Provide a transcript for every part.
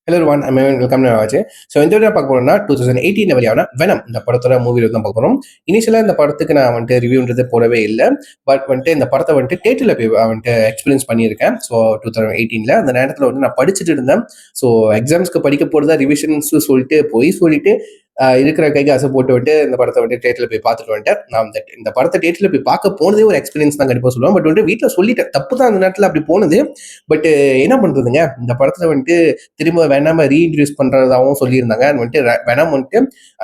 Hello one welcome ஆச்சு. So இந்த video பார்க்க போனோம்னா 2018 வெளியான வெனம் இந்த படத்தோட மூவி தான் பார்க்க போகிறோம். இனிஷியலாக இந்த படத்துக்கு நான் வந்துட்டு ரிவ்யூன்றது போடவே இல்லை. பட் வந்துட்டு இந்த படத்தை வந்துட்டு தேட்டரில் போய் வந்துட்டு எக்ஸ்பீரியன்ஸ் பண்ணியிருக்கேன். ஸோ 2018 அந்த நேரத்தில் வந்து நான் படிச்சுட்டு இருந்தேன். ஸோ எக்ஸாம்ஸ்க்கு படிக்க போகிறதா ரிவிஷன்ஸ் சொல்லிட்டு இருக்கிற கைக்கு அசை போட்டு விட்டு இந்த படத்தை வந்துட்டு தேட்டரில் போய் பார்த்துட்டு வந்துட்டேன். நான் இந்த படத்தை தேட்டரில் போய் பார்க்க போனதே ஒரு எக்ஸ்பீரியன்ஸ் தான் கண்டிப்பாக சொல்லுவேன். பட் வந்துட்டு வீட்டில் சொல்லிட்டேன், தப்பு தான் அந்த நேரத்தில் அப்படி போனது. பட் என்ன பண்ணுறதுங்க, இந்த படத்தில் வந்துட்டு திரும்ப வேணாம ரீஇன்ட்ரடியூஸ் பண்றதாகவும் சொல்லியிருந்தாங்க. வந்துட்டு வேணாம் வந்துட்டு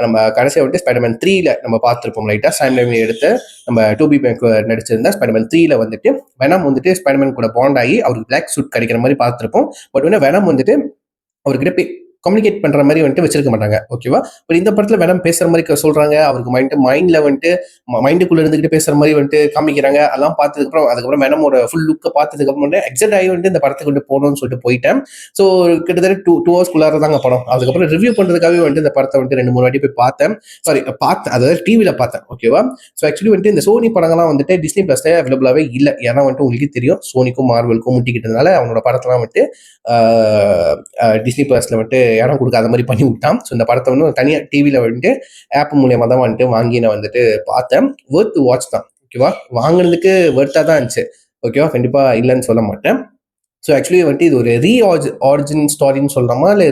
நம்ம கடைசியாக வந்துட்டு ஸ்பைடர்மேன் 3ல நம்ம பார்த்துருப்போம். லைட்டா சாம் ரைமி எடுத்து நம்ம டூபி பேக் நடிச்சிருந்தா ஸ்பைடர்மேன் 3ல வந்துட்டு வேணாம் வந்துட்டு ஸ்பைடர்மேன் கூட பாண்ட் ஆகி அவருக்கு பிளாக் சூட் கிடைக்கிற மாதிரி பார்த்துருப்போம். பட் வந்து வேணாம் வந்துட்டு அவர்கிட்ட கம்யூனிகேட் பண்ற மாதிரி வந்துட்டு வச்சிருக்க மாட்டாங்க. ஓகேவா? பட் இந்த படத்துல வேணாம் பேசுற மாதிரி சொல்றாங்க. அவருக்கு மைண்ட்ல வந்துட்டு மைண்டுக்குள்ள இருந்துகிட்டு பேசுற மாதிரி வந்துட்டு காமிக்கிறாங்க. அதெல்லாம் அதுக்கப்புறம் வேணமோட ஃபுல் லுக்கை பார்த்ததுக்கு அப்புறம் எக்ஸைட் ஆகி வந்துட்டு இந்த படத்துக்கு வந்துட்டு போகணும்னு சொல்லிட்டு போயிட்டேன். ஸோ கிட்டத்தட்ட 2 ஹவர்ஸ்க்குள்ளார தாங்க படம். அதுக்கப்புறம் ரிவ்யூ பண்றதுக்காகவே வந்துட்டு இந்த படத்தை வந்துட்டு 2-3 வாட்டி போய் பார்த்தேன். அதாவது டிவியில பார்த்தேன். ஓகேவா? ஸோ ஆக்சுவலி வந்துட்டு இந்த சோனி படங்கள்லாம் வந்துட்டு டிஸ்னி பிளஸ்ல அவைலபிளாவே இல்லை. ஏன்னா வந்துட்டு உங்களுக்கு தெரியும், சோனிக்கும் மார்வலுக்கும் முட்டிக்கிட்டதுனால அவனோட படத்தெல்லாம் வந்துட்டு டிஸ்னி பிளஸ்ல வந்துட்டு இடம் கொடுக்காத மாதிரி பண்ணி விட்டான். ஸோ இந்த படத்தை வந்து தனியாக டிவியில் வந்துட்டு ஆப் மூலியமாக தான் வந்துட்டு வாங்கி நான் வந்துட்டு பார்த்தேன். ஒர்த் வாட்ச் தான். ஓகேவா? வாங்கினதுக்கு ஒர்த்தாக தான் இருந்துச்சு. ஓகேவா? கண்டிப்பாக இல்லைன்னு சொல்ல மாட்டேன். ஸோ ஆக்சுவலி வந்துட்டு இது ஒரு ஆரிஜின் ஸ்டாரின்னு சொல்லலாமா இல்லை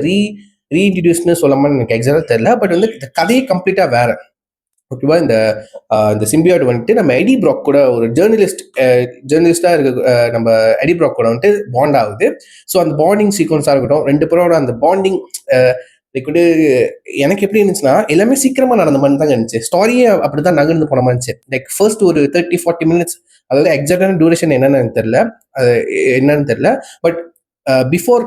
ரீஇன்ட்ரடியூஸ்னு சொல்லலாமான்னு எனக்கு எக்ஸாக்டாக தெரியல. பட் வந்து இந்த கதையே கம்ப்ளீட்டாக வேற. ஓகேவா? இந்த சிம்பியாட் வந்துட்டு நம்ம எடி ப்ராக் கூட ஒரு ஜேர்னலிஸ்டா இருக்க நம்ம எடி ப்ராக் கூட வந்துட்டு பாண்ட் ஆகுது. ஸோ அந்த பாண்டிங் சீக்வன்ஸா இருக்கட்டும், 2 பேரோட அந்த பாண்டிங் லைக் வந்து எனக்கு எப்படி இருந்துச்சுன்னா எல்லாமே சீக்கிரமா நடந்த மாதிரி தான் இருந்துச்சு. ஸ்டாரியே அப்படிதான் நகர்ந்து போன மாதிரி இருந்துச்சு. லைக் ஃபர்ஸ்ட் ஒரு 30-40 மினிட்ஸ், அதாவது எக்ஸாக்டான டியூரேஷன் என்னன்னு தெரியல. பட் பிஃபோர்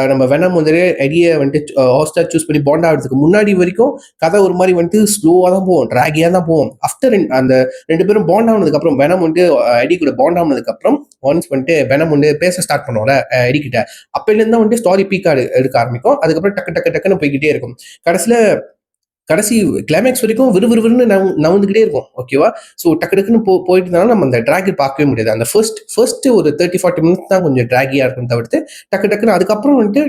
நம்ம வேணாம் வந்துட்டு எடியை வந்துட்டு ஹாஸ்டர் சூஸ் பண்ணி பாண்ட் ஆகிறதுக்கு முன்னாடி வரைக்கும் கதை ஒரு மாதிரி வந்துட்டு ஸ்லோவாக தான் போகும், ட்ராகியாக தான் போகும். ஆஃப்டர் அந்த 2 பேரும் பாண்ட் ஆனதுக்கு அப்புறம் வேணாம் வந்துட்டு எடி கூட பாண்ட் ஆனதுக்கு அப்புறம் ஒன்ஸ் வந்துட்டு வேணாம் வந்து பேச ஸ்டார்ட் பண்ணுவோம்ல எடி கிட்ட, அப்பையிலேருந்து தான் வந்துட்டு ஸ்டாரி பீக்கா எடுக்க ஆரம்பிக்கும். அதுக்கப்புறம் டக்குன்னு போய்கிட்டே இருக்கும். கடைசி கிளைமேக்ஸ் வரைக்கும் விறுவிறுன்னு நவுந்துகிட்டே இருக்கும். ஓகேவா? ஸோ டக்குன்னு போயிட்டு இருந்தாலும் நம்ம அந்த டிராகி பார்க்கவே முடியாது. அந்த ஃபர்ஸ்ட் ஒரு 30-40 மினிட்ஸ் தான் கொஞ்சம் டிராகியா இருக்கும் தவிர்த்து டக்குன்னு அதுக்கப்புறம் வந்துட்டு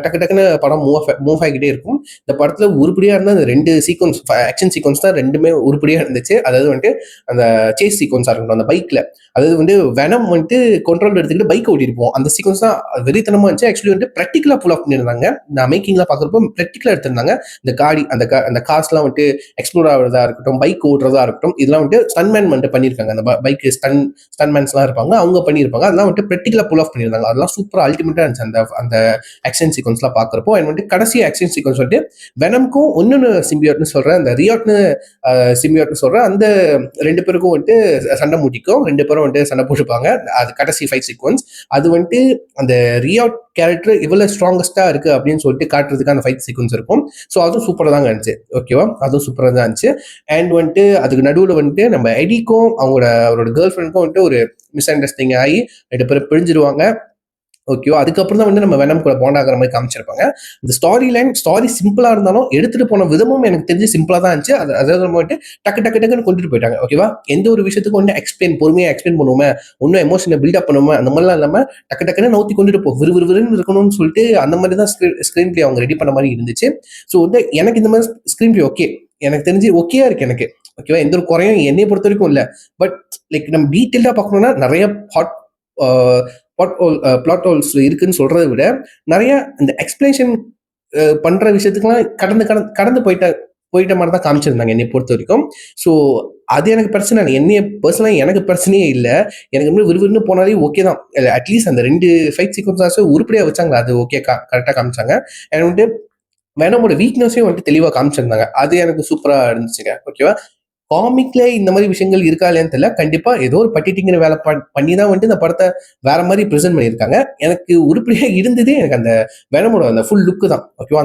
டக்குன்னு படம் மூவ் ஆகிக்கிட்டே இருக்கும். இந்த படத்துல உருப்படியா இருந்தால் அந்த 2 சீக்வன்ஸ் ஆக்ஷன் சீக்வன்ஸ் தான் 2மே உருப்படியா இருந்துச்சு. அதாவது வந்துட்டு அந்த சேஸ் சீக்வன்ஸா இருக்கட்டும், அந்த பைக்ல, அதாவது வந்து வெனம் வந்துட்டு கண்ட்ரோல் எடுத்துக்கிட்டு பைக் ஓட்டிருப்போம். அந்த சீக்வன்ஸ் தான் வெறித்தனமா இருந்துச்சு. ஆக்சுவலி வந்துட்டு ப்ராக்டிகலா புல் ஆஃப் பண்ணியிருந்தாங்க. நான் மேக்கிங்லாம் பார்க்குறப்போ ப்ராக்டிகலா எடுத்திருந்தாங்க. இந்த காடி அந்த கார்ஸ்லாம் வந்துட்டு எக்ஸ்ப்ளோர் ஆகிறதா இருக்கட்டும், பைக் ஓட்டுறதா இருக்கட்டும், இதெல்லாம் வந்துட்டு ஸ்டன்மேன் வந்துட்டு பண்ணியிருக்காங்க. அந்த பைக் ஸ்டன்மேன்ஸ்லாம் இருப்பாங்க, அவங்க பண்ணியிருப்பாங்க. அதெல்லாம் வந்துட்டு ப்ராக்டிகலா புல் ஆஃப் பண்ணியிருந்தாங்க. அதெல்லாம் சூப்பராக அல்டிமேட்டா இருந்துச்சு அந்த ஆக்ஷன் சீக்வன்ஸ்லாம் பார்க்குறப்போ. அண்ட் வந்துட்டு கடைசி ஆக்ஷன் சீக்வன்ஸ் வந்துட்டு வெனம்க்கும் இன்னொன்று சிம்பியாட்னு சொல்கிறேன், அந்த ரியாட்னு சிம்பியாட்னு சொல்கிறேன், அந்த 2 பேருக்கும் வந்துட்டு சண்டை மூட்டிக்கும். 2 பேரும் வந்துட்டு சண்டை போட்டுப்பாங்க. அது கடைசி ஃபைட் சீக்வன்ஸ். அது வந்துட்டு அந்த ரியாட் கேரக்டர் இவ்வளவு ஸ்ட்ராங்கஸ்டா இருக்கு அப்படின்னு சொல்லிட்டு காட்டுறதுக்கு அந்த ஃபைட் சீக்வன்ஸ் இருக்கும். ஸோ அதுவும் சூப்பராக தாங்க இருந்துச்சு. ஓகேவா? அதுவும் சூப்பராக தான் இருந்துச்சு. அண்ட் வந்துட்டு அதுக்கு நடுவில் வந்துட்டு நம்ம எடிக்கும் அவரோட கேர்ள் ஃப்ரெண்டுக்கும் வந்துட்டு ஒரு மிஸ் அண்டர்ஸ்டாண்டிங் ஆகி 2 பேரும் பிரிஞ்சிருவாங்க. ஓகேவா? அதுக்கப்புறம் தான் வந்து நம்ம வெனம் கூட பாண்ட் ஆகிற மாதிரி காமிச்சிருப்பாங்க. இந்த ஸ்டாரி சிம்பிளா இருந்தாலும் எடுத்துட்டு போன விதமும் எனக்கு தெரிஞ்சு சிம்பிளா தான் இருந்துச்சு. அதாவது வந்துட்டு டக்குன்னு கொண்டுட்டு போயிட்டாங்க. ஓகேவா? எந்த ஒரு விஷயத்துக்கும் வந்து பொறுமையா எக்ஸ்பிளைன் பண்ணுவோமே, இன்னும் எமோஷனை பில்டப் பண்ணுவோமே, அந்த மாதிரிலாம் இல்லாம டக்குன்னு நவுத்தி கொண்டுட்டு விறுவிறுன்னு இருக்கணும்னு சொல்லிட்டு அந்த மாதிரி தான் ஸ்கிரீன் பிளே அவங்க ரெடி பண்ண மாதிரி இருந்துச்சு. ஸோ வந்து எனக்கு இந்த மாதிரி ஸ்கிரீன் பிளே ஓகே, எனக்கு தெரிஞ்சு ஓகேயா இருக்கு எனக்கு. ஓகேவா? எந்த ஒரு குறையும் என்னைய பொறுத்த வரைக்கும் இல்லை. பட் லைக் நம்ம டீட்டெயிலா பார்க்கணும்னா நிறைய பிளாட் ஹோல்ஸ் இருக்குன்னு சொல்றதை விட நிறைய இந்த எக்ஸ்பிளேஷன் பண்ற விஷயத்துக்குலாம் கடந்து போயிட்ட மாதிரி தான் காமிச்சிருந்தாங்க என்னை பொறுத்த வரைக்கும். ஸோ அது எனக்கு பிரச்சனை இல்லை. எனக்கு பிரச்சனையே இல்லை. எனக்கு விறுவிறுன்னு போனாலே ஓகே தான். அட்லீஸ்ட் அந்த 2 ஃபைட் சீக்வன்ஸாச்சும் உருப்படியா வச்சாங்க. அது ஓகே, கரெக்டாக காமிச்சாங்க. அண்ட் வந்துட்டு வேணாமோட வீக்னஸையும் வந்துட்டு தெளிவாக காமிச்சிருந்தாங்க. அது எனக்கு சூப்பரா இருந்துச்சுங்க. ஓகேவா? காமிக்ல இந்த மாதிரி விஷயங்கள் இருக்கா இல்லையான்னு தெரியல. கண்டிப்பா ஏதோ ஒரு பட்டிட்டிங்கிற வேலை பண்ணி தான் வந்துட்டு இந்த படத்தை வேற மாதிரி ப்ரெசென்ட் பண்ணியிருக்காங்க. எனக்கு உருப்படியா இருந்ததே எனக்கு அந்த வெனமோட அந்த ஃபுல் லுக்கு தான். ஓகேவா?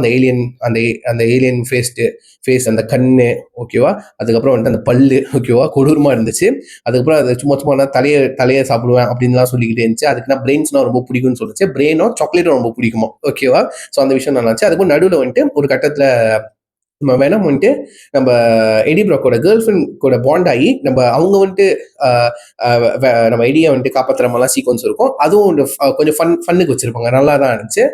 அந்த ஏலியன் ஃபேஸ், அந்த கண்ணு, ஓகேவா? அதுக்கப்புறம் வந்துட்டு அந்த பல்லு, ஓகேவா? கொடூரமா இருந்துச்சு. அதுக்கப்புறம் அது சும்மா தலையை சாப்பிடுவேன் அப்படின்லாம் சொல்லிக்கிட்டே இருந்துச்சு. அதுக்கு நான் பிரெயின்ஸ்னா ரொம்ப பிடிக்கும்னு சொல்லிச்சு. பிரெயினோ சாக்லேட்டும் ரொம்ப பிடிக்குமா. ஓகேவா? ஸோ அந்த விஷயம் நல்லா இருந்துச்சு. அதுக்கு நடுவில் வந்துட்டு ஒரு கட்டத்துல நம்ம வேணாம் வந்துட்டு நம்ம எடி ப்ராக்கோட கேர்ள் ஃப்ரெண்ட் கூட பாண்ட் ஆகி அவங்க வந்துட்டு நம்ம எடியை வந்துட்டு காப்பாற்றுற மாதிரிலாம் சீக்வன்ஸ் இருக்கும். அதுவும் கொஞ்சம் ஃபன்னுக்கு வச்சிருப்பாங்க, நல்லா தான் இருந்துச்சு.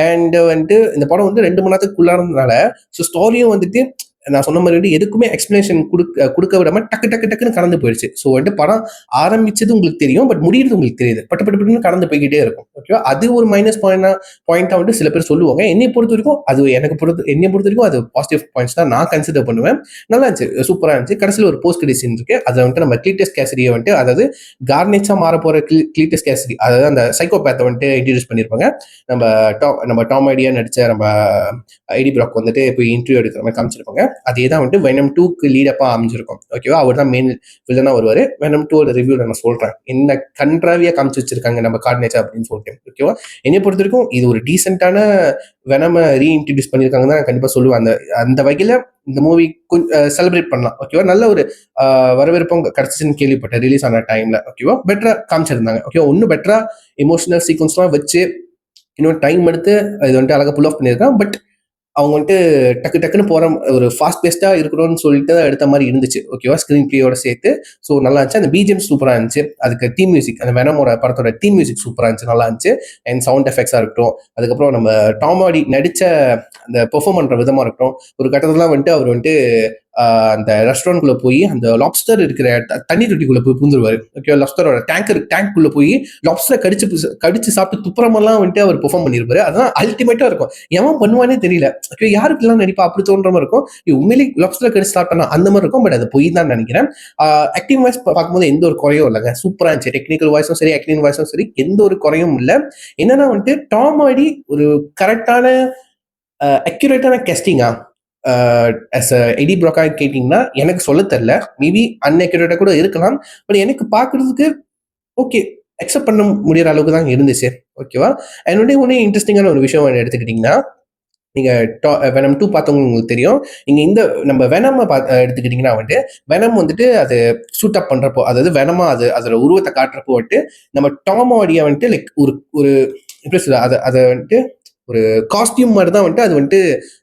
அண்ட் வந்துட்டு இந்த படம் வந்து 2 மணி நேரத்துக்குள்ளானதுனால ஸோ ஸ்டோரியும் வந்துட்டு நான் சொன்ன மாதிரி எதுக்குமே எக்ஸ்பிளேஷன் கொடுக்க விடாம டக்கு டக்கு டக்குன்னு கடந்து போயிடுச்சு. ஸோ வந்துட்டு படம் ஆரம்பிச்சது உங்களுக்கு தெரியும், பட் முடியறது உங்களுக்கு தெரியுது, பட்டு பட்டு பட்டுன்னு கடந்து போய்கிட்டே இருக்கும். ஓகேவா, அது ஒரு மைனஸ் பாயிண்டா வந்து சில பேர் சொல்லுவாங்க. என்னை பொறுத்த வரைக்கும் என்னை பொறுத்த வரைக்கும் அது பாசிட்டிவ் பாயிண்ட்ஸ் தான் நான் கன்சிடர் பண்ணுவேன். நல்லா இருந்துச்சு, சூப்பரா இருந்துச்சு. கடைசியில் ஒரு போஸ்ட் கிரெடிட் சீன் இருக்கு. அதை வந்துட்டு நம்ம கிளீட்டஸ் கேசரியை வந்துட்டு, அதாவது கார்னெச்சா மாற போற கிளீட்டஸ் கேசரி, அதாவது அந்த சைக்கோபேத்தை வந்துட்டு இன்ட்ரடியூஸ் பண்ணியிருப்பாங்க. நம்ம டாம் ஐடியா நடிச்ச நம்ம ஐடி பிராக் வந்துட்டு போய் இன்டர்வியூ எடுக்கிற மாதிரி காமிச்சிருப்பாங்க. அதே தான் வந்துட்டு வெனம் 2க்கு லீடப்பா அமைஞ்சிருக்கும். ஓகேவா, அவர் தான் மெயின் வில்லனா வருவாரு. வெனம் 2 ரிவ்யூல நான் சொல்றேன் என்ன கன்ட்ராவியா காமிச்சு வச்சிருக்காங்க நம்ம கார்னேச்சா அப்படின்னு சொல்லிட்டு. ஓகேவா, என்னை பொறுத்த வரைக்கும் இது ஒரு டீசென்டான வெனம ரீஇன்ட்ரடியூஸ் பண்ணியிருக்காங்க தான் கண்டிப்பா சொல்லுவேன். அந்த அந்த வகையில இந்த மூவி கொஞ்சம் செலிப்ரேட் பண்ணலாம். ஓகேவா, நல்ல ஒரு வரவேற்பும் கிடைச்சிச்சுன்னு கேள்விப்பட்டேன் ரிலீஸ் ஆன டைம்ல. ஓகேவா, பெட்டரா காமிச்சிருந்தாங்க. ஓகேவா, இன்னும் பெட்டரா எமோஷனல் சீக்வன்ஸ்லாம் வச்சு இன்னும் டைம் எடுத்து இது வந்துட்டு அழகா புல் ஆஃப் பண்ணியிருக்கான். பட் அவங்க வந்துட்டு டக்கு டக்குன்னு போற ஒரு ஃபாஸ்ட் பேஸ்டா இருக்கணும்னு சொல்லிட்டு எடுத்த மாதிரி இருந்துச்சு. ஓகேவா, ஸ்கிரீன் பிளேயோட சேர்த்து. ஸோ நல்லா இருந்துச்சு. அந்த பிஜிஎம் சூப்பரா இருந்துச்சு. அதுக்கு தீம் மியூசிக், அந்த வெனமோட படத்தோட தீம் மியூசிக் சூப்பரா இருந்துச்சு, நல்லா இருந்துச்சு. அண்ட் சவுண்ட் எஃபெக்ட்ஸா இருக்கட்டும், அதுக்கப்புறம் நம்ம டாம் ஹார்டி நடிச்ச அந்த பெர்ஃபார்ம் பண்ற விதமா இருக்கட்டும். ஒரு கட்டத்துல வந்துட்டு அவர் வந்துட்டு அந்த ரெஸ்டாரண்ட்குள்ள போய் அந்த லாப்ஸ்டர் இருக்கிற தண்ணி தொட்டிக்குள்ள போய் பூந்துருவாரு. ஓகே, லாப்ஸ்டரோட டேங்க்குள்ள போய் லாப்ஸ்டரை கடிச்சு சாப்பிட்டு துப்புரமெல்லாம் வந்துட்டு அவர் பெர்ஃபார்ம் பண்ணியிருப்பாரு. அதான் அல்டிமேட்டா இருக்கும். எவன் பண்ணுவானே தெரியல. ஓகே, யாருக்கெல்லாம் நடிப்பா அப்படி தோன்ற மாதிரி இருக்கும். உண்மையிலே லாப்ஸ்டரை கடிச்சு சாப்பிட்டா அந்த மாதிரி இருக்கும். பட் அது போய் தான் நினைக்கிறேன். ஆக்டிங் வாய்ஸ் பார்க்கும்போது எந்த ஒரு குறையும் இல்லைங்க, சூப்பரா இருந்துச்சு. டெக்னிக்கல் வாய்ஸும் சரி, ஆக்டிங் வாய்ஸும் சரி, எந்த ஒரு குறையும் இல்லை. என்னன்னா வந்துட்டு டாம் ஹார்டி ஒரு கரெக்டான அக்யூரேட்டான கெஸ்டிங்கா அஸ் எடி ப்ராக்கா கேட்டிங்கன்னா எனக்கு சொல்ல தெரியல. மேபி அன்அக்யூரேட்டா கூட இருக்கலாம். பட் எனக்கு பார்க்கறதுக்கு ஓகே, அக்செப்ட் பண்ண முடியற அளவுக்கு தான் இருந்துச்சு. ஓகேவா, என்னுடைய ஒன்னே இன்ட்ரெஸ்டிங்கான ஒரு விஷயம் எடுத்துக்கிட்டிங்கன்னா, நீங்க வெனம் 2 பார்த்தவங்க உங்களுக்கு தெரியும். நீங்க இந்த நம்ம வெனம் எடுத்துக்கிட்டிங்கன்னா வந்துட்டு, வெனம் வந்துட்டு அது சூட் அப் பண்றப்போ, அதாவது வெனமா அது அதோட உருவத்தை காட்டுறப்போ வந்துட்டு நம்ம டாம் ஹார்டியை வந்துட்டு லைக் ஒரு ஒரு எப்படி சொல்ல, அதை வந்துட்டு ஒரு காஸ்டியூம் மாதிரி தான் வந்துட்டு அது வந்துட்டு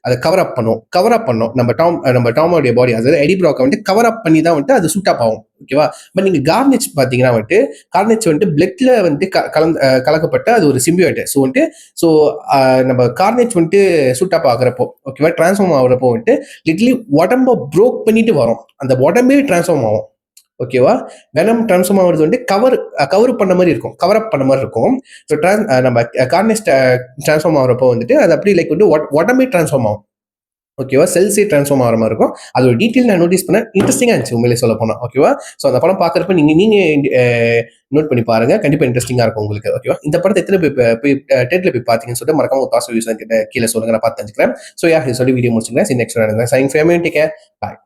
அதை கவர் அப் பண்ணும் நம்ம டாமோடைய பாடி, அதாவது எடி ப்ராக்கை வந்துட்டு கவர் அப் பண்ணி தான் வந்துட்டு அது சூட் அப் ஆகும். ஓகேவா, பட் நீங்க கார்னெச் பாத்தீங்கன்னா வந்துட்டு கார்னெச் வந்துட்டு பிளட்ல வந்துட்டு கலக்கப்பட்ட அது ஒரு சிம்பியோட். ஸோ வந்துட்டு ஸோ நம்ம கார்னெச் வந்துட்டு சூட் அப் ஆகுறப்போ, ஓகேவா, டிரான்ஸ்ஃபார்ம் ஆகுறப்போ வந்துட்டு லிட்லி உடம்ப ப்ரோக் பண்ணிட்டு வரும், அந்த உடம்பே டிரான்ஸ்ஃபார்ம் ஆகும். ஓகேவா, வெனம் டிரான்ஸ்ஃபார்ம் ஆகுறது வந்து கவர் பண்ண மாதிரி இருக்கும், கவர் அப் பண்ண மாதிரி இருக்கும். ஸோ நம்ம கார்னெஸ் டிரான்ஸ்ஃபார்ம் ஆகிறப்போ வந்துட்டு அது அப்படி லைக் வந்து உடம்பே டிரான்ஸ்ஃபார்ம் ஆகும். ஓகேவா, செல்ஸே டிரான்ஸ்ஃபார்ம் ஆகிற மாதிரி இருக்கும். அது ஒரு டீட்டெயில் நான் நோட்டீஸ் பண்ணேன், இன்ட்ரெஸ்டிங்காக இருந்துச்சு உண்மையிலே சொல்ல போனால். ஓகேவா, ஸோ அந்த படம் பார்க்குறப்ப நீங்க நோட் பண்ணி பாருங்க, கண்டிப்பாக இன்ட்ரெஸ்டிங்காக இருக்கும் உங்களுக்கு. ஓகேவா, இந்த படத்தை எத்தனை போய் தேட்டரில் போய் பார்த்தீங்கன்னு சொல்லிட்டு மறக்காம ஒரு பாசிட்டிவ் கிட்ட கீழே சொல்லுங்க, நான் பார்த்து தெரிஞ்சுக்கிறேன். ஸோ சொல்லி வீடியோ முடிச்சுக்கிறேன். Next sign family take care, பாய்.